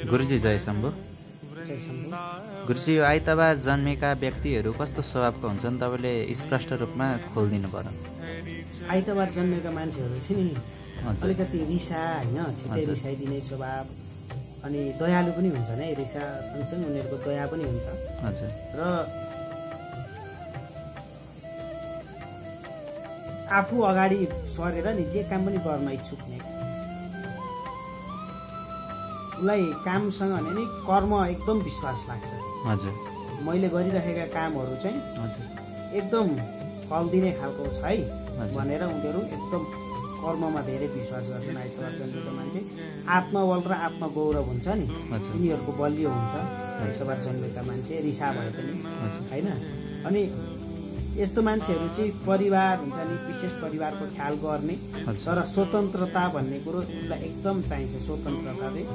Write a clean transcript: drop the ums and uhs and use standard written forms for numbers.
गुरुजी जय शम्भु। जय शम्भु। गुरुजी, यो आइतबार जन्मेका व्यक्तिहरू कस्तो स्वभावका हुन्छन् तपाईँले स्पष्ट रूपमा खोलिदिनु पर्यो। आइतबार जन्मेका मान्छेहरू चाहिँ नि हजुर। अलिकति रिसा होइन, छिट्टै हजुर। रिसाइदिने स्वभाव, अनि दयालु पनि हुन्छन् है। रिसा सँगसँगै उनीहरूको दया पनि हुन्छ। हजुर। र आफू अगाडि सरेर नि जे काम पनि गर्न इच्छुक हुने, उसलाई कामसँग भने नि कर्म एकदम विश्वास लाग्छ। हजुर। मैले गरिरहेका कामहरू चाहिँ हजुर। एकदम फल दिने खालको छ है हजुर। भनेर उनीहरू एकदम कर्ममा धेरै विश्वास गर्छन्। आइतबार जन्मेको मान्छे आत्मबल र आत्मगौरव हुन्छ नि, हजुर। उनीहरूको बलियो हुन्छ। आइतबार जन्मेका मान्छे रिसा भए पनि होइन। अनि यस्तो मान्छेहरू चाहिँ परिवार हुन्छ नि, विशेष परिवारको ख्याल गर्ने, तर स्वतन्त्रता भन्ने कुरो उसलाई एकदम चाहिन्छ। स्वतन्त्रता चाहिँ